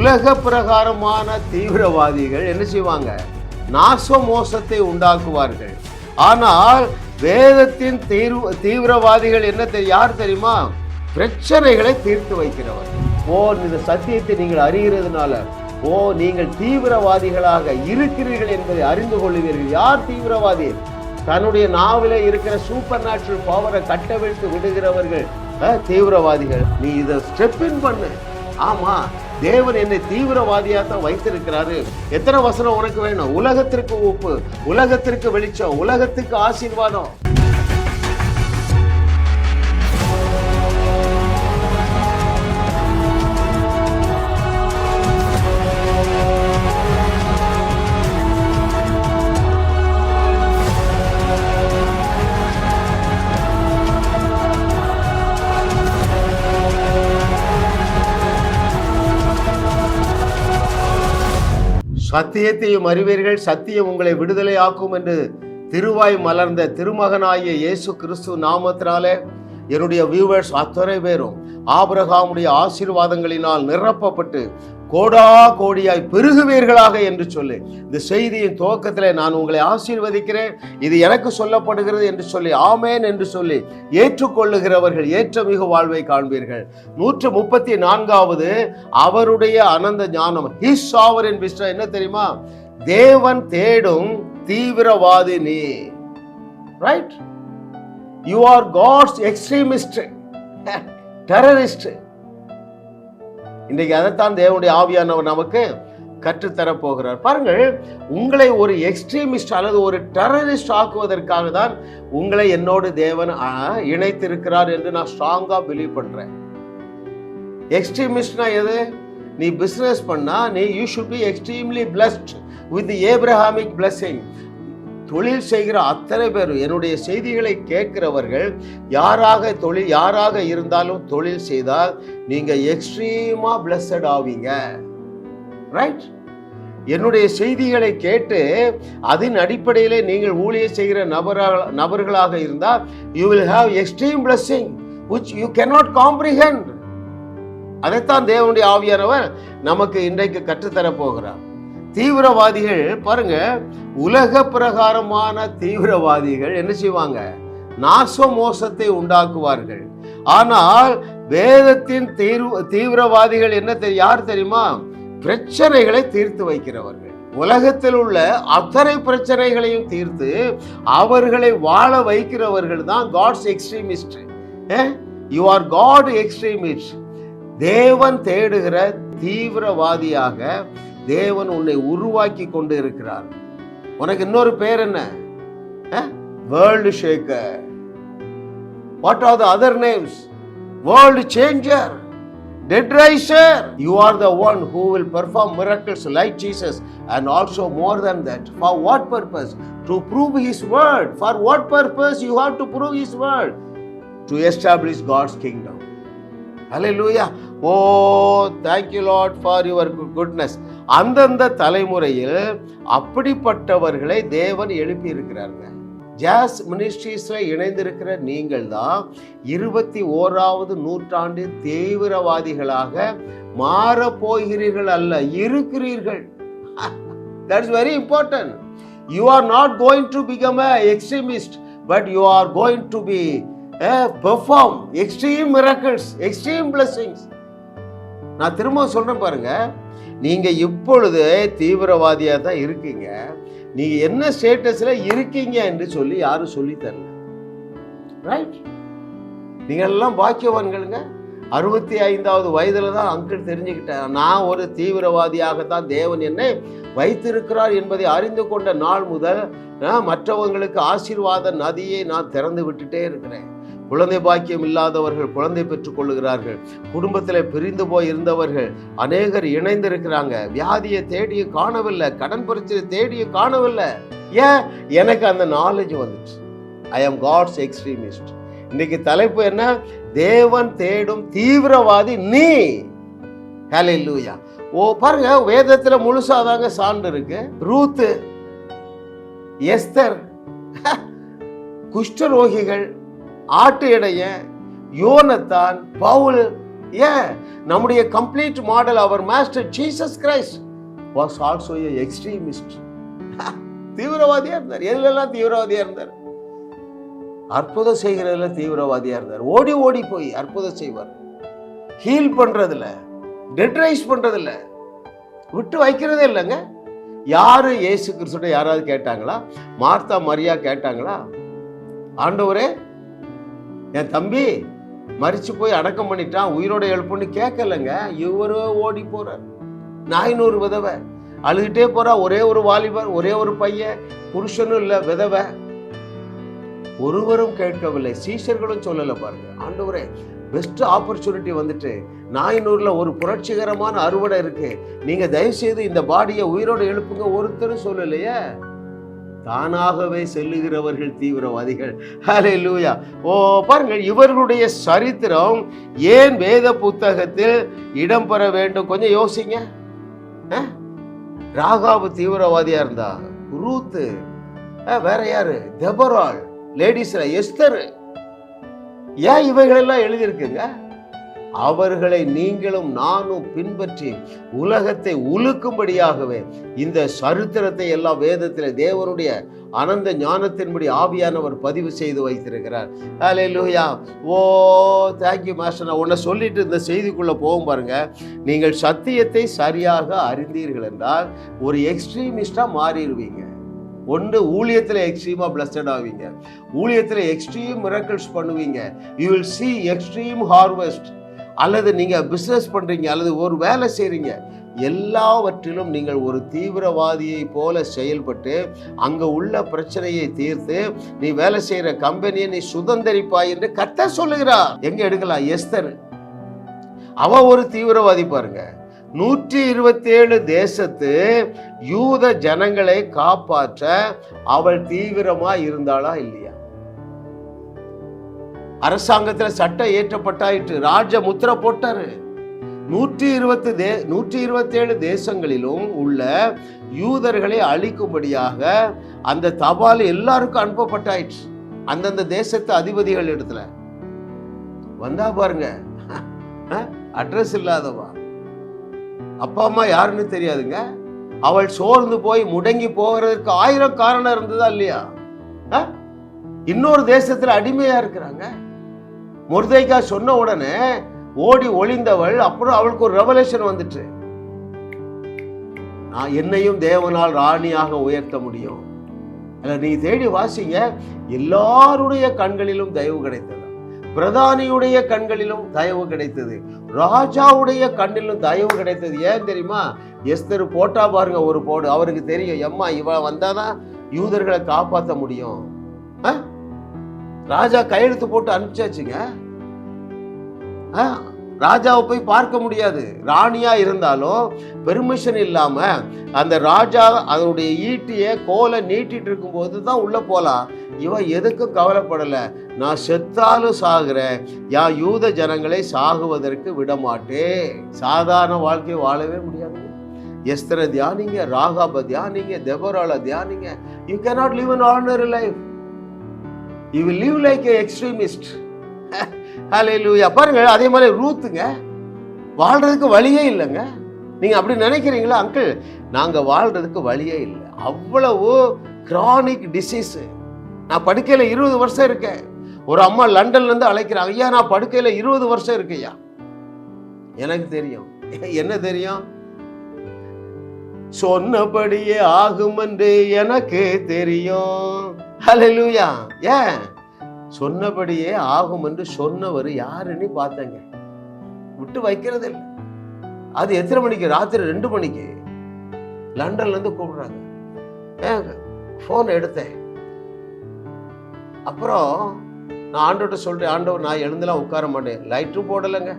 உலக பிரகாரமான தீவிரவாதிகள் என்ன செய்வாங்க? நாச மோசத்தை உண்டாக்குவார்கள். ஆனால் வேதத்தின் தீவிரவாதிகள் என்ன யார் தெரியுமா? பிரச்சனைகளை தீர்த்து வைக்கிறவர். இந்த சத்தியத்தை நீங்கள் அறிகிறதுனால நீங்கள் தீவிரவாதிகளாக இருக்கிறீர்கள் என்பதை அறிந்து கொள்ளுவீர்கள். யார் தீவிரவாதி? தன்னுடைய நாவில இருக்கிற சூப்பர் நேச்சுரல் பவரை கட்டவிழ்த்து விடுகிறவர்கள் தீவிரவாதிகள். நீ இதை ஸ்டெப் இன் பண்ணு. ஆமா, தேவன் என்னை தீவிரவாதியா தான் வைத்திருக்கிறாரு. எத்தனை வசனம் உனக்கு வேணும்? உலகத்திற்கு உப்பு, உலகத்திற்கு வெளிச்சம், உலகத்துக்கு ஆசீர்வாதம். சத்தியத்தையும் அறிவீர்கள், சத்தியம் உங்களை விடுதலை ஆக்கும் என்று திருவாய் மலர்ந்த திருமகனாகிய இயேசு கிறிஸ்து நாமத்தினாலே என்னுடைய வியூவர்ஸ் அத்தனை பேரும் ஆபிரகாமுடைய ஆசீர்வாதங்களினால் நிரப்பப்பட்டு கோடா கோடியாய் பெருகுவீர்களாக என்று சொல்லி இந்த செய்தியின் துவக்கத்திலே நான் உங்களை ஆசீர்வதிக்கிறேன். இது எனக்கு சொல்லப்படுகிறது என்று சொல்லி ஆமேன் என்று சொல்லி ஏற்றுக்கொள்ளுகிறவர்கள் ஏற்றமிகு வாழ்வை காண்பீர்கள். 134வது அவருடைய அனந்த ஞானம். ஹிஸ் சாவரின் விஸ்டம் என்ன தெரியுமா? தேவன் தேடும் தீவிரவாதி நீ. Right? You are God's extremist, terrorist. இன்றைக்கு அதைத்தான் தேவனுடைய ஆவியானவர் நமக்கு கற்றுத்தர போகிறார். பாருங்கள், உங்களை ஒரு எக்ஸ்ட்ரீமிஸ்ட் அல்லது ஒரு டெரரிஸ்ட் ஆக்குவதற்காக தான் உங்களை என்னோடு தேவன் இணைத்திருக்கிறார் என்று நான் ஸ்ட்ராங்கா பிலீவ் பண்றேன். எக்ஸ்ட்ரீமிஸ்ட்னா எது? நீ பிசினஸ் பண்ணா you should be extremely blessed with Abrahamic blessing. தொழில் செய்கிற அத்தனை பேர், என்னுடைய செய்திகளை கேட்கிறவர்கள் யாராக இருந்தாலும் தொழில் செய்தால் நீங்க எக்ஸ்ட்ரீமா பிளஸட் ஆவீங்க. ரைட்? என்னுடைய செய்திகளை கேட்டு அதன் அடிப்படையிலே நீங்கள் ஊழியம் செய்கிற நபர்களாக இருந்தால் you will have extreme blessing which you cannot comprehend. அதைத்தான் தேவனுடைய ஆவியானவர் நமக்கு இன்றைக்கு கற்றுத்தர போகிறார். தீவிரவாதிகள் பாருங்க, உலக பிரகாரமான தீவிரவாதிகள் என்ன செய்வாங்க? நாச மோசத்தை உண்டாக்குவார்கள். ஆனால் வேதத்தின் தீவிரவாதிகள் என்ன யார் தெரியுமா? பிரச்சனைகளை தீர்த்து வைக்கிறவர்கள். உலகத்தில் உள்ள அத்தனை பிரச்சனைகளையும் தீர்த்து அவர்களை வாழ வைக்கிறவர்கள் தான் God's extremist. You are God extremist. தேவன் தேடுகிற தீவிரவாதியாக தேவன் உன்னை உருவாக்கி கொண்டு இருக்கிறார். உனக்கு இன்னொரு பேர் என்ன? World Shekar. What are the other names? World changer, dead riser. You are the one who will perform miracles like Jesus, and also more than that. For what purpose? To prove his word. For what purpose you have to prove his word? To establish God's kingdom. Hallelujah. Oh, thank you Lord for your goodness. அந்தந்த தலைமுறையில் அப்படிப்பட்டவர்களை தேவன் எழுப்பி இருக்கிறாங்க. ஜாஸ் மினிஸ்ட்ரீஸ்ல இணைந்திருக்கிற நீங்கள் தான் 21வது நூற்றாண்டின் தீவிரவாதிகளாக மாறப்போகிறீர்கள் அல்ல, இருக்கிறீர்கள். That is very important. You are not going to become an extremist, but you are going to be perform extreme miracles, extreme blessings. நான் திரும்ப சொல்றேன் பாருங்க, நீங்க இப்பொழுது தீவிரவாதியா தான் இருக்கீங்க. நீங்க என்ன ஸ்டேட்டஸ்ல இருக்கீங்க என்று சொல்லி யாரும் சொல்லி தரல. ரைட்? நீங்க எல்லாம் பாக்கியவான்களுங்க. 65வது வயதுல தான் அங்கிள் தெரிஞ்சுக்கிட்டேன், நான் ஒரு தீவிரவாதியாகத்தான் தேவன் என்னை வைத்திருக்கிறார் என்பதை அறிந்து கொண்ட நாள் முதல் மற்றவங்களுக்கு ஆசீர்வாத நதியை நான் திறந்து விட்டுட்டே இருக்கிறேன். குழந்தை பாக்கியம் இல்லாதவர்கள் குழந்தை பெற்றுக் கொள்ளுகிறார்கள். குடும்பத்தில் பிரிந்து போய் இருந்தவர்கள் அநேகர் இணைந்திருக்கிறாங்க. வியாதியை தேடிய காணவில்லை, கடன் பிரச்சனை தேடிய காணவில்லை. ஏன்? எனக்கு அந்த நாலேஜ் வந்துச்சு. ஐ ஆம் காட்ஸ் எக்ஸ்ட்ரீமிஸ்ட். இன்னைக்கு தலைப்பு என்ன? தேவன் தேடும் தீவிரவாதி நீ. ஹல்லேலூயா. பாருங்க, வேதத்துல முழுசாதாங்க சான்று இருக்கு. ரூத்து, எஸ்தர், குஷ்டரோகிகள், ஆட்டு இடைய, யோனத்தான், பவுல், ஏன்? நம்முடைய கம்ப்ளீட் மாடல் அவர் master Jesus Christ was also a extremist. தீவிரவாதியா இருந்தார். எதுலெல்லாம் தீவிரவாதியா இருந்தார்? அற்புதம் செய்கிறதுல தீவிரவாதியா இருந்தார். ஓடி ஓடி போய் அற்புதம் செய்வார். ஹீல் பண்றதுல, டெட் ரைஸ் பண்றதுல விட்டு வைக்கிறதே இல்லைங்க. யாரு இயேசு கிறிஸ்துட்ட யாராவது கேட்டாங்களா? மார்த்தா மரியா கேட்டாங்களா? ஆண்டவரே, என் தம்பி மரிச்சு போய் அடக்கம் பண்ணிட்டான், உயிரோட எழுப்புன்னு கேட்கலங்க. இவரு ஓடி போறார். 400 விதவை அழுதுகிட்டே போறா. ஒரே ஒரு வாலிபர், ஒரே ஒரு பையன், புருஷனும் இல்ல, விதவை. ஒருவரும் கேட்கவில்லை. சீஷர்களும் சொல்லல. பாருங்க, ஆண்டவரே பெஸ்ட் ஆப்பர்ச்சுனிட்டி வந்துட்டு 400ல ஒரு புரட்சிகரமான அறுவடை இருக்கு, நீங்க தயவு செய்து இந்த பாடியை உயிரோட எழுப்புங்க. ஒருத்தரும் சொல்லலையே. தானாகவே செல்லுகிறவர்கள் தீவிரவாதிகள். ஹல்லேலூயா. ஓ பாருங்கள், இவர்களுடைய சரித்திரம் ஏன் வேத புத்தகத்தில் இடம்பெற வேண்டும்? கொஞ்சம் யோசிங்க. ராகாபு தீவிரவாதியா இருந்தா, ரூத்து, வேற யாரு, தெபொராள், லேடிஸ்ல எஸ்தர். ஏன் இவைகளெல்லாம் எழுதியிருக்குங்க? அவர்களை நீங்களும் நானும் பின்பற்றி உலகத்தை உலுக்கும்படியாகவே இந்த சரித்திரத்தை எல்லாம் வேதத்தில் தேவனுடைய அனந்த ஞானத்தின்படி ஆவியானவர் பதிவு செய்து வைத்திருக்கிறார். ஹல்லேலூயா. Oh thank you master. நான் உன்னை சொல்லிட்டு இந்த செய்திக்குள்ள போகும் பாருங்க. நீங்கள் சத்தியத்தை சரியாக அறிந்தீர்கள் என்றால் ஒரு எக்ஸ்ட்ரீமிஸ்டா மாறிடுவீங்க. ஒன்று, ஊழியத்தில் எக்ஸ்ட்ரீமா பிளஸ்டட் ஆவீங்க. ஊழியத்தில் எக்ஸ்ட்ரீம் மிரக்கிள்ஸ் பண்ணுவீங்க. You will see extreme harvest. அல்லது நீங்க பிசினஸ் பண்றீங்க, அல்லது ஒரு வேலை செய்றீங்க, எல்லாவற்றிலும் நீங்கள் ஒரு தீவிரவாதியை போல செயல்பட்டு அங்க உள்ள பிரச்சனையை தீர்த்து நீ வேலை செய்யற கம்பெனியை நீ சுதந்திரிப்பாய் என்று கர்த்தர் சொல்லுகிறார். எங்க எடுக்கலாம்? எஸ்தர், அவ ஒரு தீவிரவாதி. பாருங்க, 127 தேசத்து யூத ஜனங்களை காப்பாற்ற அவள் தீவிரமா இருந்தாளா இல்லையா? அரசாங்கத்துல சட்டம் ஏற்றப்பட்டாயிற்று, ராஜ முத்திரை போட்டாரு. 127 தேசங்களிலும் உள்ள யூதர்களை அழிக்கும்படியாக அந்த தபால் எல்லாருக்கும் அனுப்பப்பட்டாயிற்று. அந்தந்த தேசத்து அதிபதிகள் இடத்துல வந்தா பாருங்க, அட்ரஸ் இல்லாதவா, அப்பா அம்மா யாருன்னு தெரியாதுங்க. அவள் சோர்ந்து போய் முடங்கி போகிறதுக்கு 1000 காரணம் இருந்ததா இல்லையா? இன்னொரு தேசத்துல அடிமையா இருக்கிறாங்க. மொர்தெகாய் சொன்ன உடனே ஓடி ஒளிந்தவள். அப்புறம் அவளுக்கு ஒரு ரெவலேஷன் வந்துட்டு, நான் என்னையும் தேவனால் ராணியாக உயர்த்த முடியும். நீங்க தேடி வாசிங்க. எல்லாருடைய கண்களிலும் தயவு கிடைத்தது. பிரதானியுடைய கண்களிலும் தயவு கிடைத்தது. ராஜாவுடைய கண்ணிலும் தயவு கிடைத்தது. ஏன் தெரியுமா? எஸ்தர் போட்டா பாருங்க ஒரு போடு. அவருக்கு தெரியும், எம்மா இவ வந்தாதான் யூதர்களை காப்பாற்ற முடியும். ராஜா கையெழுத்து போட்டு அனுப்பிச்சாச்சுங்க. ராஜாவை போய் பார்க்க முடியாது. ராணியா இருந்தாலும் பெர்மிஷன் இல்லாம அந்த ராஜா அதனுடைய ஈட்டிய கோலை நீட்டிட்டு இருக்கும் போதுதான் உள்ள போலாம். இவன் எதுக்கும் கவலைப்படல. நான் செத்தாலும் சாகுறேன், யூத ஜனங்களை சாகுவதற்கு விட மாட்டேன். சாதாரண வாழ்க்கையை வாழவே முடியாது. எஸ்தரை தியானிங்க, ராகாப தியானிங்க, தெபொராளை தியானிங்க. You cannot live an ordinary life. You will live like an extremist. ஹல்லேலூயா. பாருங்க, அதே மாதிரி ரூத்துங்க, வாழ்றதுக்கு வழியே இல்லைங்க. நீங்க அப்படி நினைக்கிறீங்களா? அங்கிள், நாங்க வாழ்றதுக்கு வழியே இல்லை. அவ்வளவு கிரானிக் டிசீஸ். நான் படுக்கையில 20 வருஷம் இருக்கேன். ஒரு அம்மா லண்டன்ல இருந்து அழைக்கிறாங்க, ஐயா நான் படுக்கையில 20 வருஷம் இருக்கையா. எனக்கு தெரியும். என்ன தெரியும்? சொன்னபடியே ஆகும் என்று எனக்கு தெரியும். ஹல்லேலூயா. ஏன் சொன்னபடியே ஆகும் என்று சொன்னவர் யாருன்னு பார்த்தங்க. விட்டு வைக்கிறது இல்லை. அது எத்தனை மணிக்கு? ராத்திரி 2 மணிக்கு லண்டன்ல இருந்து கூப்பிடுறாங்க. போன் எடுத்தேன். அப்புறம் நான் ஆண்டவர்கிட்ட சொல்றேன், ஆண்டவர் நான் எழுந்தெல்லாம் உட்கார மாட்டேன், லைட்டும் போடலைங்க,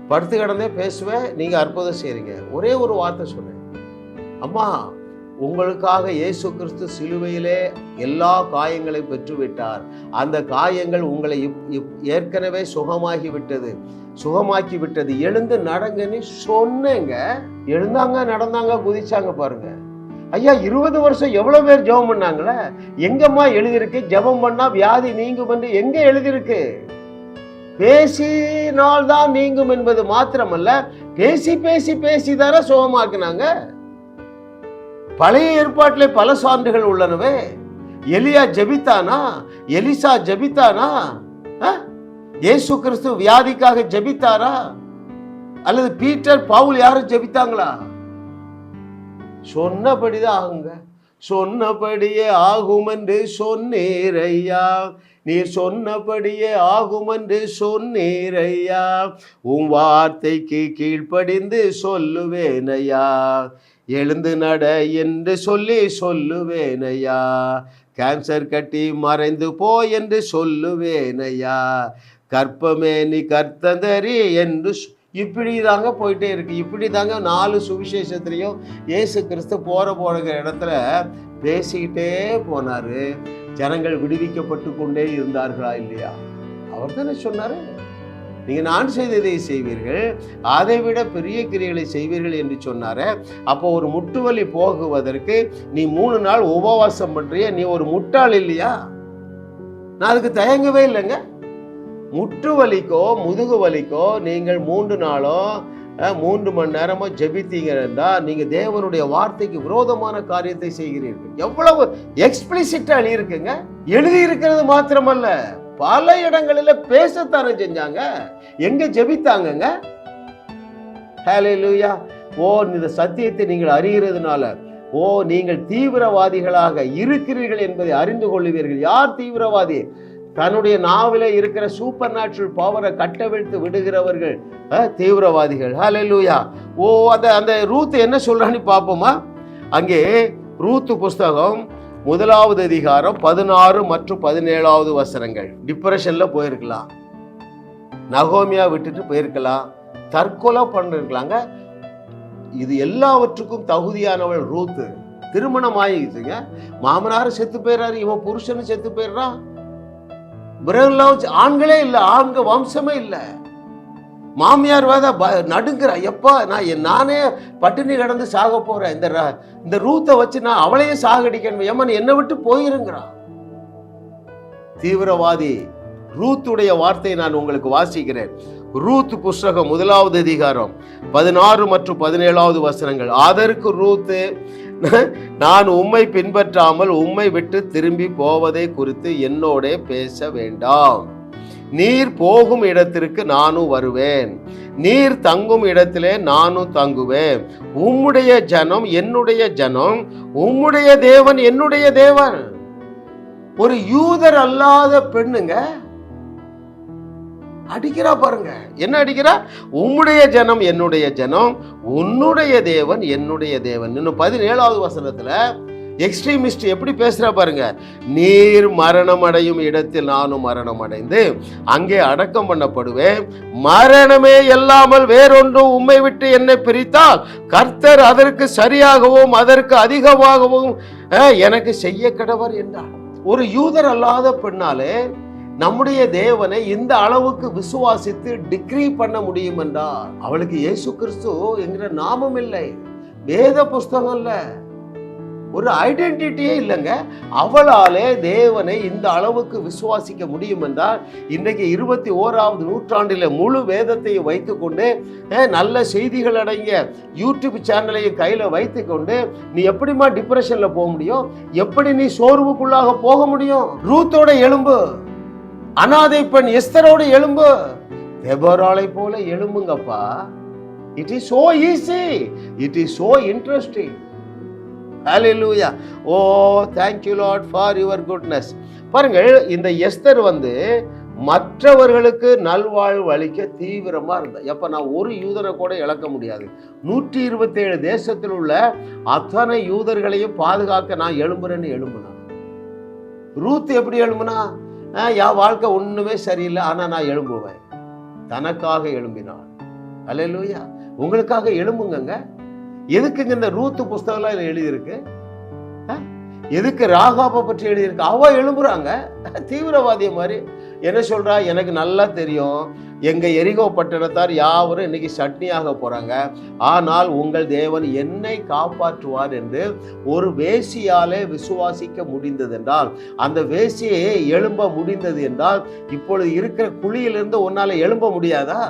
படுத்து கிடந்தே பேசுவேன், நீங்க அற்புதம் செய்றீங்க. ஒரே ஒரு வார்த்தை சொன்னேன், அம்மா உங்களுக்காக இயேசு கிறிஸ்து சிலுவையிலே எல்லா காயங்களை பெற்று விட்டார். அந்த காயங்கள் உங்களை ஏற்கனவே சுகமாக்கி விட்டது. எழுந்து நடங்கன்னு சொன்னேங்க. எழுந்தாங்க, நடந்தாங்க, குதிச்சாங்க. பாருங்க ஐயா, 20 வருஷம் எவ்வளவு பேர் ஜெபம் பண்ணாங்களே. எங்கம்மா எழுதியிருக்கு ஜெபம் பண்ணா வியாதி நீங்கும் என்று? எங்க எழுதியிருக்கு? பேசினால்தான் நீங்கும் என்பது மாத்திரமல்ல, பேசி பேசி பேசி தானே சுகமாக்குனாங்க. பழைய ஏற்பாட்டிலே பல சான்றுகள் உள்ளனவே. எலியா ஜெபித்தானா? எலிசா ஜெபித்தானா? இயேசு கிறிஸ்து வியாதிக்காக ஜெபித்தாரா? அல்லது பீட்டர், பவுல் யாரும் ஜெபித்தாங்களா? சொன்னபடிதான் ஆகுங்க. சொன்னபடியே ஆகும் என்று சொன்னீரையா, நீர் சொன்னபடியே ஆகும் என்று சொன்னீரையா, உன் வார்த்தைக்கு கீழ்ப்படிந்து சொல்லுவேனையா, எழுந்து நட என்று சொல்லி சொல்லுவேனையா, கேன்சர் கட்டி மறைந்து போ என்று சொல்லுவேனையா, கற்பமே நீ கர்த்தந்தரி என்று. இப்படி தாங்க போயிட்டே இருக்கு. இப்படி தாங்க 4 சுவிசேஷத்துலையும் இயேசு கிறிஸ்து போகிற இடத்துல பேசிக்கிட்டே போனாரு. ஜனங்கள் விடுவிக்கப்பட்டு கொண்டே இருந்தார்களா இல்லையா? அவர் தானே சொன்னாரு, நீங்க நான் செய்ததை செய்வீர்கள், அதை விட பெரிய கிரியைகளை செய்வீர்கள் என்று சொன்னாரு. அப்போ ஒரு முட்டுவலி போகுவதற்கு நீ 3 நாள் உபவாசம் பண்றிய, நீ ஒரு முட்டாள் இல்லையா? நான் அதுக்கு தயங்கவே இல்லைங்க. முட்டு வலிக்கோ முதுகு வலிக்கோ நீங்கள் 3 நாளோ 3 மணி நேரமோ ஜெபித்தீங்கன்னா நீங்க தேவனுடைய வார்த்தைக்கு விரோதமான காரியத்தை செய்கிறீர்கள். எவ்வளவு எக்ஸ்பிளிசிட்டா எழுதியிருக்குங்க. எழுதி இருக்கிறது மாத்திரமல்ல, பல இடங்களில் பேசத்தானே செஞ்சாங்க. எங்க ஜெபித்தாங்கங்க? ஹல்லேலூயா. இந்த சத்தியத்தை நீங்கள் அறிகிறதுனால நீங்கள் தீவிரவாதிகளாக இருக்கிறீர்கள் என்பதை அறிந்து கொள்ளுவீர்கள். யார் தீவிரவாதி? தன்னுடைய நாவில இருக்கிற சூப்பர் நேச்சுரல் பவரை கட்டவிழ்த்து விடுகிறவர்கள் தீவிரவாதிகள். ஹல்லேலூயா. அந்த ரூத் என்ன சொல்றான்னு பார்ப்போமா? அங்கே ரூத் புஸ்தகம் 1வது அதிகாரம் 16 மற்றும் 17வது வசனங்கள். டிப்ரெஷன்ல போயிருக்கலாம், நகோமியா விட்டுட்டு போயிருக்கலாம், தற்கொலை பண்ணிருக்கலாங்க. இது எல்லாவற்றுக்கும் தகுதியானவள் ரூத். திருமணம் ஆகிடுச்சுங்க. மாமனாரும் செத்து போயிடுறாரு, இவன் புருஷனும் செத்து போயிடுறான். ஆண்களே இல்லை, ஆண்க வம்சமே இல்லை. மாமியார் நடுங்கிறா, எப்பா நானே பட்டினி கடந்து சாக போறேன், இந்த ரூத்தை வச்சு நான் அவளையே சாகடிக்கணும், ஏமா என்னை விட்டு போயிருங்கிறான். தீவிரவாதி ரூத்துடைய வார்த்தையை நான் உங்களுக்கு வாசிக்கிறேன். ரூத் புஸ்தகம் 1வது அதிகாரம் 16 மற்றும் 17வது வசனங்கள். அதற்கு ரூத்து, நான் உம்மை பின்பற்றாமல் உம்மை விட்டு திரும்பி போவதை குறித்து என்னோட பேச வேண்டாம். நீர் போகும் இடத்திற்கு நானும் வருவேன், நீர் தங்கும் இடத்திலே நானும் தங்குவேன். உம்முடைய ஜனம் என்னுடைய ஜனம், உம்முடைய தேவன் என்னுடைய தேவன். ஒரு யூதர் அல்லாத பெண்ணுங்க அடிக்கிறா பாருங்க. என்ன அடிக்கிறா? உம்முடைய ஜனம் என்னுடைய ஜனம், உன்னுடைய தேவன் என்னுடைய தேவன். இன்னும் 17வது வசனத்துல எக்ஸ்ட்ரீமிஸ்ட் எப்படி பேசுறா பாருங்க. நீர் மரணம் அடையும் இடத்தில் நானும் மரணம் அடைந்து அங்கே அடக்கம் பண்ணப்படுவேன். மரணமே இல்லாமல் வேறொன்றும் உம்மை விட்டு என்னை பிரித்தால் கர்த்தர் அதற்கு சரியாகவும் அதற்கு அதிகமாகவும் எனக்கு செய்ய கடவர் என்றார். ஒரு யூதர் அல்லாத பெண்ணாலே நம்முடைய தேவனை இந்த அளவுக்கு விசுவாசித்து டிக்ரீ பண்ண முடியும் என்றால், அவளுக்கு இயேசு கிறிஸ்து என்கிற நாமம் இல்லை, வேத புஸ்தகம் இல்லை, ஒரு ஐடென்டிட்டியே இல்லைங்க. அவளாலே தேவனை இந்த அளவுக்கு விசுவாசிக்க முடியும் என்றால், இன்றைக்கு 21வது நூற்றாண்டில் முழு வேதத்தையும் வைத்துக்கொண்டு நல்ல செய்திகள் அடங்கிய யூடியூப் சேனலையும் கையில் வைத்துக்கொண்டு நீ எப்படிமா டிப்ரெஷன்ல போக முடியும்? எப்படி நீ சோர்வுக்குள்ளாக போக முடியும்? ரூத்தோட எலும்பு, அனாதை பெண் எஸ்தரோடு எழும்பு, தெபோராளை போல எழும்புங்கப்பா. It is so easy, it is so interesting. Hallelujah. Oh thank you Lord for your goodness. பாருங்கள், இந்த எஸ்தர் மற்றவர்களுக்கு நல்வாழ்வு அளிக்க தீவிரமா இருந்தா. எப்ப நான் ஒரு யூதரை கூட இழக்க முடியாது, 127 தேசத்தில் உள்ள அத்தனை யூதர்களையும் பாதுகாக்க நான் எழும்புறேன்னு எழும்புனா. ரூத் எப்படி எழும்புனா? என் வாழ்க்கை ஒண்ணுமே சரியில்லை, ஆனா நான் எழும்புவேன். தனக்காக எழும்பினாள். அல்லேலூயா. உங்களுக்காக எழும்புங்க. எதுக்குங்க இந்த ரூத் புஸ்தகம் எழுதியிருக்கு? எதுக்கு ராகாபை பற்றி எழுதியிருக்கு? அவ எழும்புறாங்க தீவிரவாதிய மாதிரி. என்ன சொல்றா? எனக்கு நல்லா தெரியும், எங்க எரிகோ பட்டணத்தார் யாவரும் இன்னைக்கு சட்னியாக போறாங்க, ஆனால் உங்கள் தேவன் என்னை காப்பாற்றுவார் என்று ஒரு வேசியாலே விசுவாசிக்க முடிந்தது என்றால், அந்த வேசியை எழும்ப முடிந்தது என்றால், இப்பொழுது இருக்கிற குழியிலிருந்து உன்னால எழும்ப முடியாதா?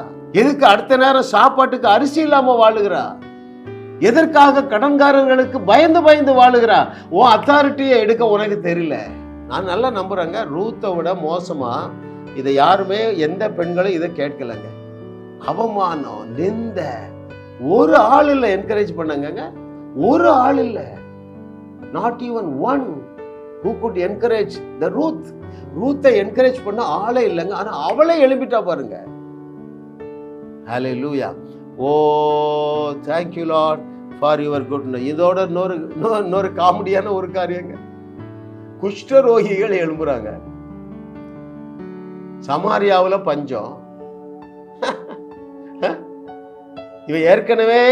எதுக்கு அடுத்த நேரம் சாப்பாட்டுக்கு அரிசி இல்லாம வாழுகிறா? எதற்காக கடன்காரர்களுக்கு பயந்து பயந்து வாழுகிறா? உன் அத்தாரிட்டியை எடுக்க உனக்கு தெரியல. நான் நல்லா நம்புறேங்க, ரூத்தை விட மோசமா இதை யாருமே, எந்த பெண்களும் இதை கேட்கலங்க. அவமானம், நிந்த, ஒரு ஆள் இல்லை என்கரேஜ் பண்ணாங்க, ஒரு ஆள் இல்லை. Not even one who could encourage the Ruth. ரூத்தை என்கரேஜ் பண்ண ஆளே இல்லைங்க. ஆனா அவளே எழுப்பிட்டா பாருங்க. ஹல்லேலூயா. ஓ thank you Lord for your goodness. இதோட இன்னொரு காமெடியான ஒரு காரியங்க, குஷ்டரோகிகள் எழும்புறாங்க. சமாரியாவுல பஞ்சம். இவன் ஏற்கனவே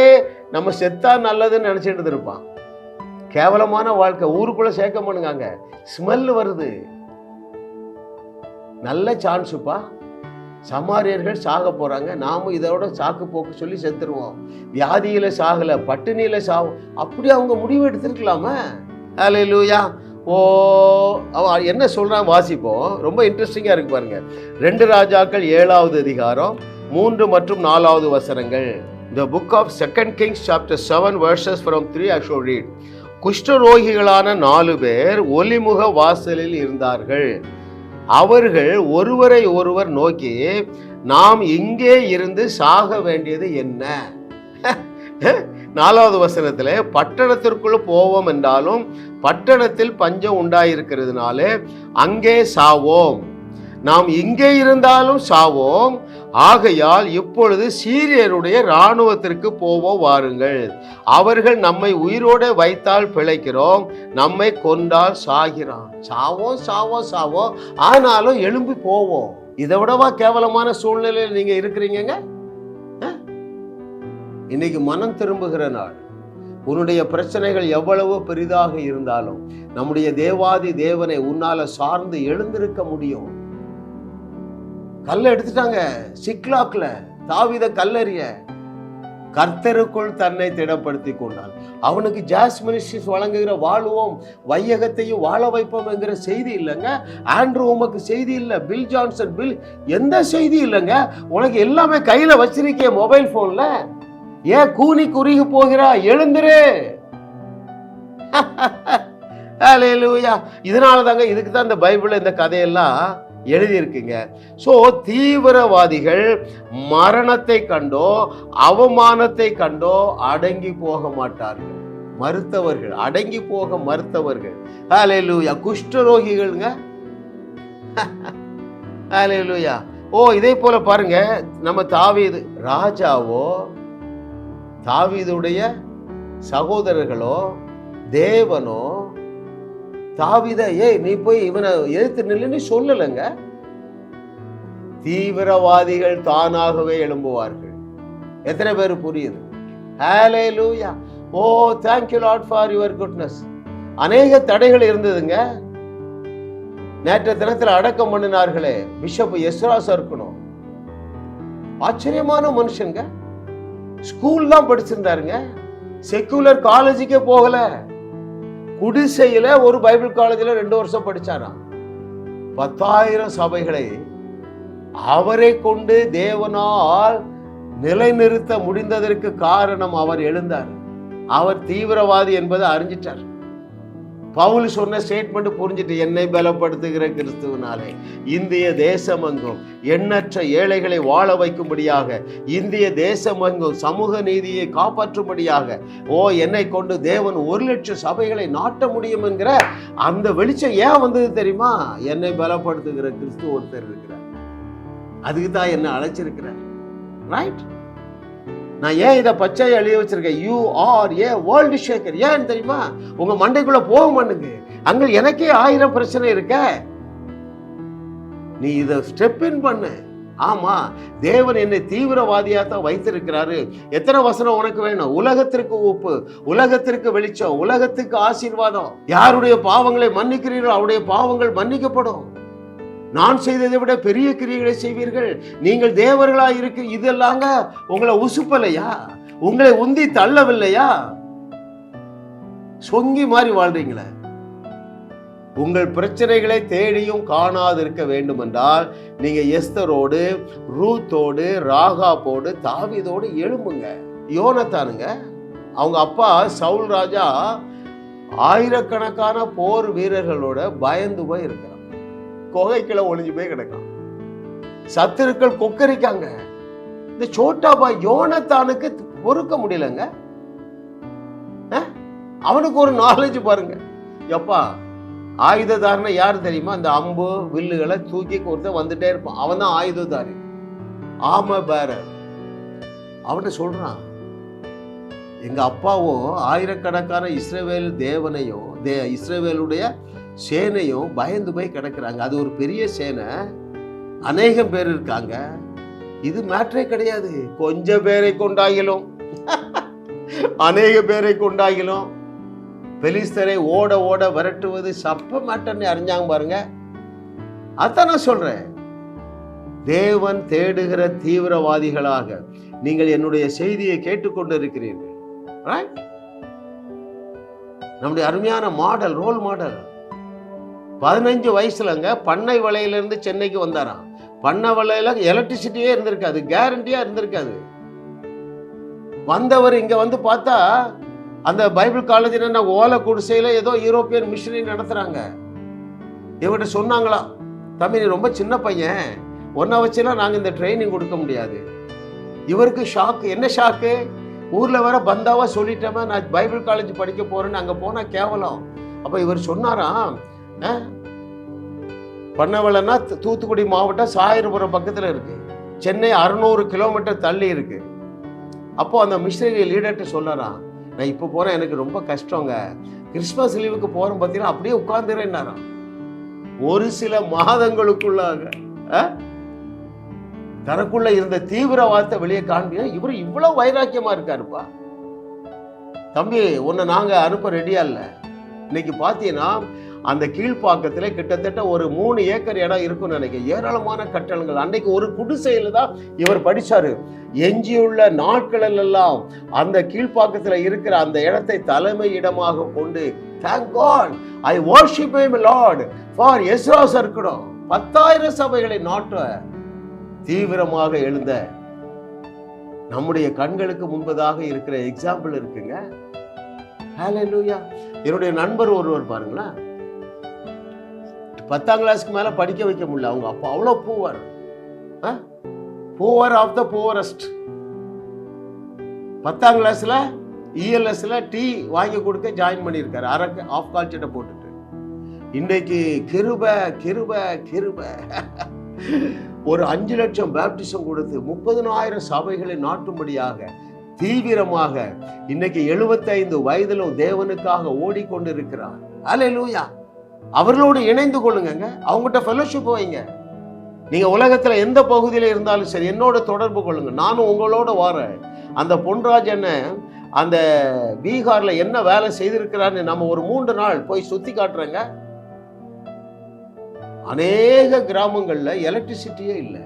நம்ம செத்தா நல்லதுன்னு நினைச்சிட்டு இருப்பான். கேவலமான வாழ்க்கை, ஊருக்குள்ள சேர்க்க மாட்டாங்க, ஸ்மெல் வருது. நல்ல சான்ஸுப்பா, சமாரியர்கள் சாக போறாங்க, நாம இதோட சாக்கு போக்கு சொல்லி செத்துருவோம். வியாதியில சாகல, பட்டினியில சாகும், அப்படி அவங்க முடிவு எடுத்திருக்கலாமா? ஹல்லேலூயா. ஓ அவன் என்ன சொல்றான் வாசிப்போம், ரொம்ப இன்ட்ரெஸ்டிங்கா இருக்கு பாருங்க. 2 ராஜாக்கள் 7வது அதிகாரம் 3 மற்றும் 4வது வசனங்கள். The book of 2 Kings chapter 7 verses from 3 I shall read. குஷ்டரோகிகளான 4 பேர் ஒலிமுக வாசலில் இருந்தார்கள். அவர்கள் ஒருவரை ஒருவர் நோக்கி, நாம் இங்கே இருந்து சாக வேண்டியது என்ன? 4வது வசனத்திலே, பட்டணத்திற்குள்ள போவோம் என்றாலும் பட்டணத்தில் பஞ்சம் உண்டாயிருக்கிறதுனாலே அங்கே சாவோம், நாம் இங்கே இருந்தாலும் சாவோம், ஆகையால் இப்பொழுது சீரியருடைய இராணுவத்திற்கு போவோம் வாருங்கள், அவர்கள் நம்மை உயிரோடு வைத்தால் பிழைக்கிறோம், நம்மை கொண்டால் சாகிறோம். சாவோம் சாவோம் சாவோம், ஆனாலும் எழும்பி போவோம். இதை விடவா கேவலமான சூழ்நிலையில் நீங்க இருக்கிறீங்க? இன்னைக்கு மனம் திரும்புகிற நாள். உன்னுடைய பிரச்சனைகள் எவ்வளவு பெரிதாக இருந்தாலும் நம்முடைய தேவாதி தேவனை உன்னால சார்ந்து எழுந்திருக்க முடியும். கல்ல எடுத்துட்டாங்க சிக்லாக்ல, தாவீதை கல்லறிய. கர்த்தருக்குள் தன்னை திடப்படுத்தி கொண்டான். அவனுக்கு ஜாஸ் மினிஸ்ட்ரிஸ் வழங்குகிற வாழ்வோம் வையகத்தையும் வாழ வைப்போம் என்கிற செய்தி இல்லைங்க. ஆண்ட்ரூ உமக்கு செய்தி இல்லை, பில் ஜான்சன் பில் எந்த செய்தி இல்லைங்க. உனக்கு எல்லாமே கையில வச்சிருக்கிய மொபைல் போன்ல. ஏன் கூனி குறுகி போகிறா? எழுந்துரு. ஹல்லேலூயா. இதனாலதாங்க, இதுக்கு தான் இந்த பைபிள் இந்த கதையெல்லாம் எழுதியிருக்குங்க. ஸோ தீவிரவாதிகள் மரணத்தை கண்டோ அவமானத்தை கண்டோ அடங்கி போக மாட்டார்கள். மறுத்தவர்கள், அடங்கி போக மறுத்தவர்கள். ஹல்லேலூயா. குஷ்டரோகிகள்ங்க. ஹல்லேலூயா. ஓ இதே போல பாருங்க, நம்ம தாவீது ராஜாவோ தாவீதுடைய சகோதரர்களோ தேவனோ தாவீதை நீ போய் இவனை எதிர்த்து நில்லுன்னு சொல்லலைங்க. தீவிரவாதிகள் தானாகவே எழும்புவார்கள். எத்தனை பேர் புரியுது? ஹல்லேலூயா. ஓ thank you Lord for your goodness. அநேக தடைகள் இருந்ததுங்க. நேற்று தினத்தில் அடக்கம் பண்ணினார்களே பிஷப் எஸ்ரா இருக்கணும். ஆச்சரியமான மனுஷங்க. ஸ்கூல் தான் படிச்சிருந்தாருங்க, செக்குலர் காலேஜுக்கே போகல. குடிசையில ஒரு பைபிள் காலேஜில் 2 வருஷம் படிச்சாராம். 10,000 சபைகளை அவரை கொண்டு தேவனால் நிலைநிறுத்த முடிந்ததற்கு காரணம் அவர் எழுந்தார். அவர் தீவிரவாதி என்பதை அறிஞ்சிட்டார். பவுல் சொன்ன ஸ்டேட்மெண்ட் புரிஞ்சிட்டு, என்னை பலப்படுத்துகிற கிறிஸ்துவனாலே இந்திய தேசமெங்கும் எண்ணற்ற ஏழைகளை வாழ வைக்கும்படியாக, இந்திய தேசமெங்கும் சமூக நீதியை காப்பாற்றும்படியாக, என்னை கொண்டு தேவன் 1,00,000 சபைகளை நாட்ட முடியும் என்கிற அந்த வெளிச்சம் ஏன் வந்தது தெரியுமா? என்னை பலப்படுத்துகிற கிறிஸ்து ஒருத்தர் இருக்கிறார், அதுக்கு தான் என்ன அழைச்சிருக்கிறார். ரைட்? நான் ஏன் இதை பச்சையை எழுதி வச்சிருக்கேன்? You R A world Shekar. ஏன் தெரியுமா? உங்க மண்டைக்குள்ள போக மாட்டேங்க. அங்க எனக்கே 1000 பிரச்சனை இருக்க. நீ இதை ஸ்டெப் இன் பண்ணு. ஆமா, தேவன் என்னை தீவிரவாதியா தான் வைத்திருக்கிறாரு. எத்தனை வசனம் உனக்கு வேணும்? உலகத்திற்கு உப்பு, உலகத்திற்கு வெளிச்சம், உலகத்துக்கு ஆசீர்வாதம். யாருடைய பாவங்களை மன்னிக்கிறீர்களோ அவருடைய பாவங்கள் மன்னிக்கப்படும். நான் செய்ததை விட பெரிய கிரியைகளை செய்வீர்கள், நீங்கள் தேவர்களா இருக்கு. இதெல்லாங்க உங்களை உசுப்பலையா? உங்களை உந்தி தள்ளவில்லையா? சொங்கி மாதிரி வாழ்றீங்களே. உங்கள் பிரச்சனைகளை தேடியும் காணாதிருக்க வேண்டும் என்றால் நீங்க எஸ்தரோடு, ரூத்தோடு, ராகாப்போடு, தாவீதோடு எழும்புங்க. யோனத்தானுங்க, அவங்க அப்பா சவுல் ராஜா ஆயிரக்கணக்கான போர் வீரர்களோட பயந்து போய் இருக்கிறான். குகைக்குள்ள ஒளிஞ்சு போய் கிடக்கான். சத்துருக்கள் கொக்கரிக்காங்க. இந்த சோட்டா பாய் யோனத்தானுக்கு பொறுக்க முடியலங்க. அவனுக்கு ஒரு நாலேஜ் பாருங்க. எப்பா ஆயுததாரனை யாரு தெரியுமா? அந்த அம்பு வில்லுகளை தூக்கி கொடுத்து வந்துட்டே இருப்பான். அவன் தான் ஆயுததாரி, ஆம பேரர். அவன்கிட்ட சொல்றான், எங்க அப்பாவோ ஆயிரக்கணக்கான இஸ்ரவேல் தேவனையும் இஸ்ரவேலுடைய சேனையும் பயந்து போய் கிடக்குறாங்க. அது ஒரு பெரிய சேனை, அநேகம் பேர் இருக்காங்க. இது மேட்டரே கிடையாது. கொஞ்சம் பேரை கொண்டாகிலும் அநேக பேரை கொண்டாகிலும் பெலிஸ்தரை ஓட ஓட விரட்டுவது சப்ப மேட்டர்னு அறிஞ்சாங்க பாருங்க. அதான் நான் சொல்றேன், தேவன் தேடுகிற தீவிரவாதிகளாக நீங்கள் என்னுடைய செய்தியை கேட்டுக்கொண்டு இருக்கிறீர்கள். நம்முடைய அருமையான மாடல், ரோல் மாடல், 15 வயசுலங்க பண்ணை வலையிலிருந்து சென்னைக்கு வந்தாராம். பண்ணை வலையில எலக்ட்ரிசிட்டியே இருந்திருக்காது, கேரண்டியா இருந்திருக்காது. வந்தவர் இங்க வந்து பார்த்தா அந்த பைபிள் காலேஜில் ஓலை குடிசையில ஏதோ யூரோப்பியன் மிஷனரி நடத்துறாங்க. இவர்கிட்ட சொன்னாங்களா, தம்பி நீ ரொம்ப சின்ன பையன், ஒன்ன வச்சுலாம் நாங்க இந்த ட்ரைனிங் கொடுக்க முடியாது. இவருக்கு ஷாக்கு. என்ன ஷாக்கு? ஊர்ல வர பந்தாவா சொல்லிட்டேன் நான் பைபிள் காலேஜ் படிக்க போறேன்னு. அங்க போனா கேவலம். அப்ப இவர் சொன்னாராம், பண்ணவளன்னா தூத்துக்குடி மாவட்டம் சாயர்புரம் பக்கத்துல இருக்கு, சென்னை 600 கிலோமீட்டர் தள்ளி இருக்கு. அப்போ அந்த மிஷனரி லீடர்கிட்ட சொன்னாராம், நான் இப்போ போறேன், எனக்கு ரொம்ப கஷ்டங்க, கிறிஸ்மஸ் லீவுக்கு போறேன் பார்த்தீங்கன்னா அப்படியே உட்கார்ந்துறேன்னாராம். ஒரு சில மாதங்களுக்குள்ளாக தனக்குள்ள இருந்த தீவிரவாதத்தை வெளியே காண்பியா. இவர் இவ்வளவு வைராக்கியமா இருக்காருப்பா. தம்பி உன்னை நாங்க அனுப்ப ரெடியா இல்ல. இன்னைக்கு பாத்தீங்கன்னா அந்த கீழ்ப்பாக்கத்துல கிட்டத்தட்ட ஒரு 3 ஏக்கர் இடம் இருக்கும்னு நினைக்கிறேன். ஏராளமான கட்டடங்கள். அன்னைக்கு ஒரு குடிசையில தான் இவர் படிச்சாரு. எஞ்சியுள்ள நாட்களில் எல்லாம் அந்த கீழ்ப்பாக்கத்துல இருக்கிற அந்த இடத்தை தலைமை இடமாக கொண்டு, thank God, I worship him Lord for Ezra சர்க்குடம் 10,000 சபைகளை நாட்ட தீவிரமாக எழுந்த நம்முடைய கண்களுக்கு முன்பதாக இருக்கிற எக்ஸாம்பிள் இருக்குங்க. ஹல்லேலூயா. என்னுடைய நண்பர் ஒருவர் பாருங்களேன், 10ஆம் கிளாஸ்க்கு மேல படிக்க வைக்க முடியல. அவங்க அப்பா அவ்வளோ பூவர் ஆஃப் த புவரஸ்ட். 10ஆம் கிளாஸ்ல இஎல்எஸ்ல டீ வாங்கி கொடுக்க ஜாயின் பண்ணியிருக்காரு, அரக்கு ஆஃப் கால் சட்டை போட்டுட்டு. இன்றைக்கு கிருப கிருப கிருப ஒரு 5 லட்சம் பேப்டிசம் கொடுத்து 30,000 சபைகளை நாட்டும்படியாக தீவிரமாக இன்னைக்கு 75 வயதிலும் தேவனுக்காக ஓடிக்கொண்டிருக்கிறார். அல்லேலூயா. அவர்களோடு இணைந்து கொள்ளுங்க, அவங்ககிட்ட ஃபெலோஷிப் வைங்க. நீங்க உலகத்துல எந்த பகுதியில இருந்தாலும் சரி என்னோட தொடர்பு கொள்ளுங்க, நானும் உங்களோட வரேன். அந்த பொன்ராஜன் அந்த பீகார்ல என்ன வேலை செய்திருக்கிறான்னு நம்ம ஒரு 3 நாள் போய் சுத்தி காட்டுறேங்க. அநேக கிராமங்கள்ல எலக்ட்ரிசிட்டியே இல்லை,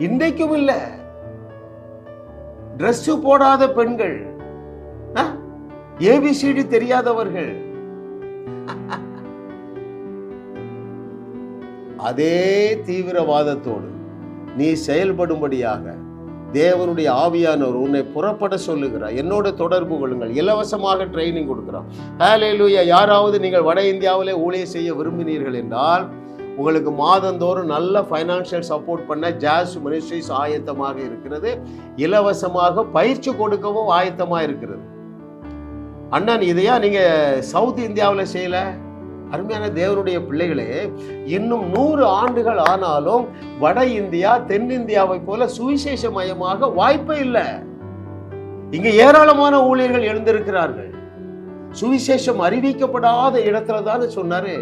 இன்றைக்கும் இல்லை. டிரெஸ் போடாத பெண்கள், ஏபிசிடி தெரியாதவர்கள். அதே தீவிரவாதத்தோடு நீ செயல்படும்படியாக தேவனுடைய ஆவியானவர் உன்னை புறப்பட சொல்லுகிறார். என்னோட தொடர்பு கொள்ளுங்கள், இலவசமாக ட்ரைனிங் கொடுக்கிறோம். ஹல்லேலூயா. யாராவது நீங்கள் வட இந்தியாவிலே ஊழியம் செய்ய விரும்பினீர்கள் என்றால் உங்களுக்கு மாதந்தோறும் நல்ல ஃபைனான்சியல் சப்போர்ட் பண்ண ஜாஸ் மினிஸ்ட்ரிஸ் ஆயத்தமாக இருக்கிறது. இலவசமாக பயிற்சி கொடுக்கவும் ஆயத்தமாக இருக்கிறது. அண்ணன், இதையா நீங்க சவுத் இந்தியாவில் செய்யல? அருமையான தேவனுடைய பிள்ளைகளே, இன்னும் 100 ஆண்டுகள் ஆனாலும் வட இந்தியா தென்னிந்தியாவை போல சுவிசேஷ மயமாக வாய்ப்பே இல்லை. இங்க ஏராளமான ஊழியர்கள் எழுந்திருக்கிறார்கள். சுவிசேஷம் அறிவிக்கப்படாத இடத்துல தான் சொன்னாரு,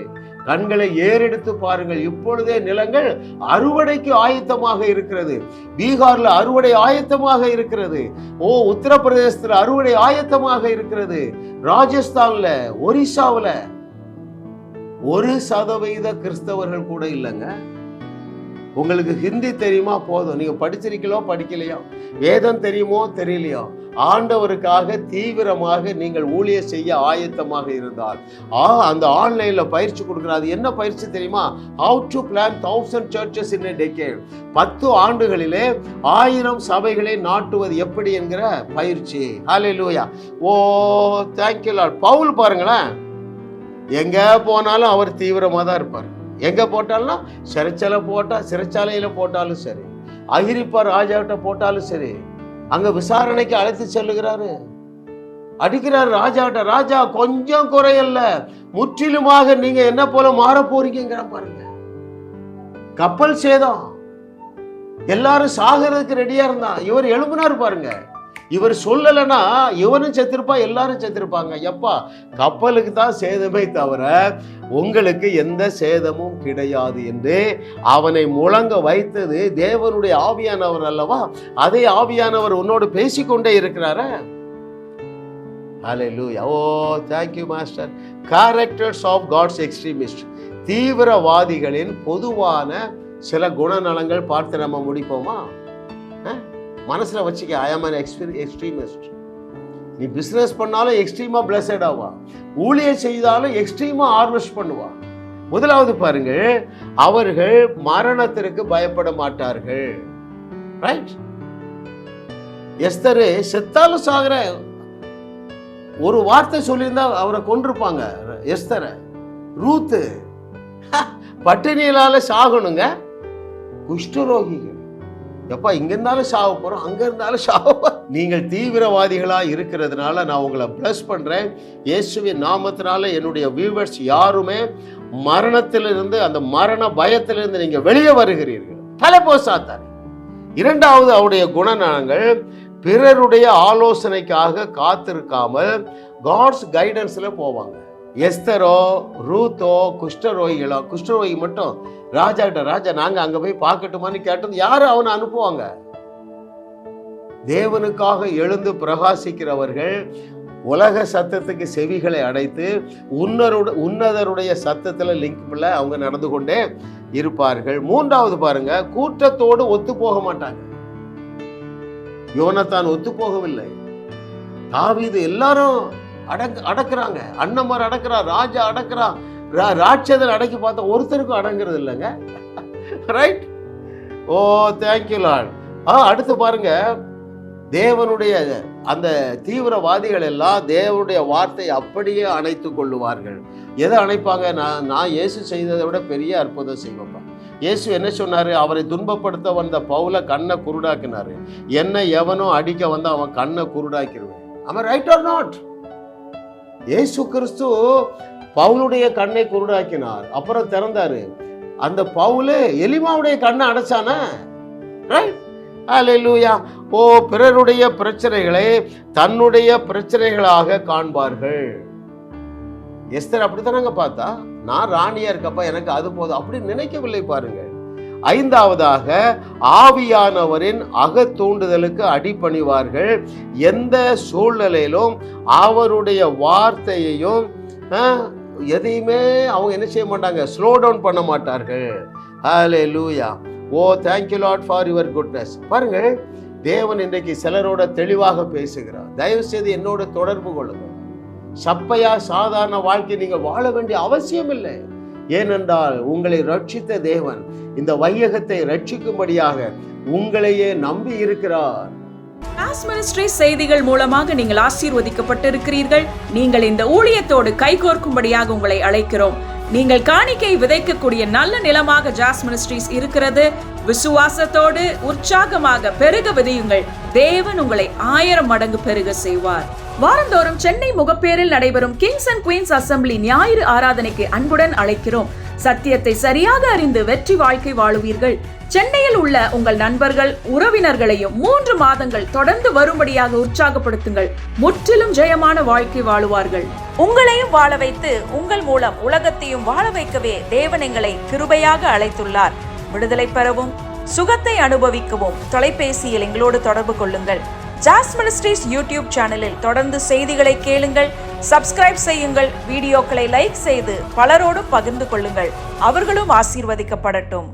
கண்களை ஏறெடுத்து பாருங்கள், இப்பொழுதே நிலங்கள் அறுவடைக்கு ஆயத்தமாக இருக்கிறது. பீகார்ல அறுவடை ஆயத்தமாக இருக்கிறது. உத்தரப்பிரதேசத்துல அறுவடை ஆயத்தமாக இருக்கிறது. ராஜஸ்தான்ல, ஒரிசாவில் 1% கிறிஸ்தவர்கள் கூட இல்லைங்க. உங்களுக்கு ஹிந்தி தெரியுமா போதும், நீங்க படிச்சிருக்கீங்களோ படிக்கலையோ, வேதம் தெரியுமோ தெரியலையோ, ஆண்டவருக்காக தீவிரமாக நீங்கள் ஊழியம் செய்ய ஆயத்தமாக இருந்தால் அந்த ஆன்லைன்ல பயிற்சி கொடுக்குறாது. என்ன பயிற்சி தெரியுமா? How to plan 1000 churches in a decade. 10 ஆண்டுகளிலே 1000 சபைகளை நாட்டுவது எப்படி என்கிற பயிற்சி. ஹல்லேலூயா. ஓ thank you Lord. பவுல் பாருங்களேன், எங்க போனாலும் அவர் தீவிரமா தான் இருப்பார். எங்க போட்டாலும் சிறைச்சாலையில போட்டாலும் சரி, அகிரிப்பா ராஜாவிட்ட போட்டாலும் சரி, அங்க விசாரணைக்கு அழைத்து செல்லுகிறாரு, அடிக்கிறாரு ராஜாவிட்ட. ராஜா கொஞ்சம் குறையல்ல, முற்றிலுமாக நீங்க என்ன போல மாற போறீங்க பாருங்க. கப்பல் சேதம், எல்லாரும் சாகிறதுக்கு ரெடியா இருந்தான். இவர் எழுப்புனாரு பாருங்க. இவர் சொல்லலைன்னா இவனும் செத்திருப்பா, எல்லாரும் செத்திருப்பாங்க. எப்பா, கப்பலுக்கு தான் சேதமே தவிர உங்களுக்கு எந்த சேதமும் கிடையாது என்று அவனை முழங்க வைத்தது தேவனுடைய ஆவியானவர் அல்லவா? அதே ஆவியானவர் உன்னோடு பேசிக்கொண்டே இருக்கிறார. ஹல்லேலூயா. ஓ thank you master. Characters of God's extremists. தீவிரவாதிகளின் பொதுவான சில குணநலங்கள் பார்த்து நம்ம முடிப்போமா? மனசுல வச்சுக்க, ஐ ஆம் an extremist. நீ பிசினஸ் பண்ணாலும் எக்ஸ்ட்ரீமா பிளஸட் ஆவா, ஊழியம் செய்தாலும் எக்ஸ்ட்ரீமா ஹார்வெஸ்ட் பண்ணுவா. முதலாவது பாருங்க, அவர்கள் மரணத்திற்கு பயப்பட மாட்டார்கள். ரைட்? எஸ்தர் செத்தாலும் சாகுற ஒரு வார்த்தை சொல்லியிருந்தா அவரை கொண்டிருப்பாங்க. எஸ்தர், ரூத்து பட்டினியிலால சாகணுங்க, குஷ்டரோகிகள். எப்பா, இங்க இருந்தாலும் சாவ போறோம், அங்க இருந்தாலும் சாவ. நீங்கள் தீவிரவாதிகளா இருக்கிறதுனால நான் உங்களை பிளஸ் பண்றேன். இயேசுவின் நாமத்தினால என்னுடைய வியூவர்ஸ் யாருமே மரணத்திலிருந்து, அந்த மரண பயத்திலிருந்து நீங்க வெளியே வருகிறீர்கள். தலைப்போ சாத்தானே. இரண்டாவது, அவருடைய குணநலங்கள் பிறருடைய ஆலோசனைக்காக காத்திருக்காமல் காட்ஸ் கைடன்ஸ்ல போவாங்க. எஸ்தரோ ரூத்தோ குஷ்டரோகி மட்டும் ராஜா கிட்ட, ராஜா நாங்க அங்க போய் பார்க்கட்டுமான்னு கேட்டது யாரு? அவனை அனுப்புவாங்க. தேவனுக்காக எழுந்து பிரகாசிக்கிறவர்கள் உலக சத்தத்துக்கு செவிகளை அடைத்து உன்னதருடைய சத்தத்துல லிங்க்ல அவங்க நடந்து கொண்டே இருப்பார்கள். மூன்றாவது பாருங்க, கூட்டத்தோடு ஒத்து போக மாட்டாங்க. யோனத்தான் ஒத்து போகவில்லை. தாவீது எல்லாரும் அடக்குறாங்க, அண்ணமார் அடக்குறான், ராஜா அடக்குறான், ராட்சதர் அடக்கி பார்த்தா ஒருத்தருக்கும் அடங்குறது இல்லைங்க. ரைட்? ஓ தேங்க்யூ லார்ட். அடுத்து பாருங்க, தேவனுடைய அந்த தீவிரவாதிகள் எல்லாம் தேவனுடைய வார்த்தை அப்படியே அணைத்து கொள்ளுவார்கள். எதை அணைப்பாங்க? நான் இயேசு செய்ததை விட பெரிய அற்புதம் செய்வேன். இயேசு என்ன சொன்னாரு? அவரை துன்பப்படுத்த வந்த பவுலை கண்ணை குருடாக்கினாரு. என்ன எவனோ அடிக்க வந்து அவன் கண்ணை குருடாக்கிடுவேன். அவன் ரைட் ஆர் நாட்? இயேசு கிறிஸ்து பவுலுடைய கண்ணை குருடாக்கினார், அப்புறம் திறந்தாரு. அந்த பவுலு எலிமாவுடைய கண்ணை அடைச்சானா? ரைட்? ஹல்லேலூயா. ஓ, பிறருடைய பிரச்சனைகளை தன்னுடைய பிரச்சனைகளாக காண்பார்கள். எஸ்தர் அப்படித்தானங்க பார்த்தா, நான் ராணியா இருக்கப்பா, எனக்கு அது போதும் அப்படி நினைக்கவில்லை பாருங்க. ஐந்தாவதாக, ஆவியானவரின் அகத்தூண்டுதலுக்கு அடிபணிவார்கள். எந்த சூழ்நிலையிலும் அவருடைய வார்த்தையையும் எதையுமே அவங்க என்ன செய்ய மாட்டாங்க, ஸ்லோ டவுன் பண்ண மாட்டார்கள். Hallelujah. Oh thank you Lord for your goodness. பாருங்க, தேவன் இன்றைக்கு சிலரோட தெளிவாக பேசுகிறார். தயவு செய்து என்னோட தொடர்பு கொள்ளுங்க. சப்பையா சாதாரண வாழ்க்கை நீங்கள் வாழ வேண்டிய அவசியம் இல்லை. ஏனென்றால் உங்களை ரட்சித்த தேவன் இந்த வையகத்தை ரட்சிக்கும்படியாக உங்களையே நம்பி இருக்கிறார். ஜாஸ் மினிஸ்ட்ரிஸ் செய்திகள் மூலமாக நீங்கள் ஆசீர்வதிக்கப்பட்டிருக்கிறீர்கள். நீங்கள் இந்த ஊழியத்தோடு கைகோர்க்கும்படியாக உங்களை அழைக்கிறோம். நீங்கள் காணிக்கை விதைக்கக்கூடிய நல்ல நிலமாக ஜாஸ் மினிஸ்ட்ரிஸ் இருக்கிறது. விசுவாசத்தோடு உற்சாகமாக பெருக விதையுங்கள். தேவன் உங்களை 1000 மடங்கு பெருக செய்வார். வாரந்தோறும் சென்னை முகப்பேரில் நடைபெறும் கிங்ஸ் அண்ட் குயின்ஸ் அசெம்பிளி ஞாயிறு ஆராதனைக்கு அன்புடன் அழைக்கிறோம். சத்தியத்தை சரியாக அறிந்து வெற்றி வாழ்க்கை வாழுவீர்கள். சென்னையில் உள்ள உங்கள் நண்பர்கள் உறவினர்களையும் 3 மாதங்கள் தொடர்ந்து வரும்படியாக உற்சாகப்படுத்துங்கள். முற்றிலும் ஜெயமான வாழ்க்கை வாழுவார்கள். உங்களையும் வாழ வைத்து உங்கள் மூலம் உலகத்தையும் வாழ வைக்கவே தேவன் எங்களை கிருபையாக அழைத்துள்ளார். விடுதலை பெறவும் சுகத்தை அனுபவிக்கவும் தொலைபேசியில் எங்களோடு தொடர்பு கொள்ளுங்கள். ஜாஸ் மினிஸ்ட்ரிஸ் யூடியூப் சேனலில் தொடர்ந்து செய்திகளை கேளுங்கள். சப்ஸ்கிரைப் செய்யுங்கள். வீடியோக்களை லைக் செய்து பலரோடு பகிர்ந்து கொள்ளுங்கள். அவர்களும் ஆசீர்வதிக்கப்படட்டும்.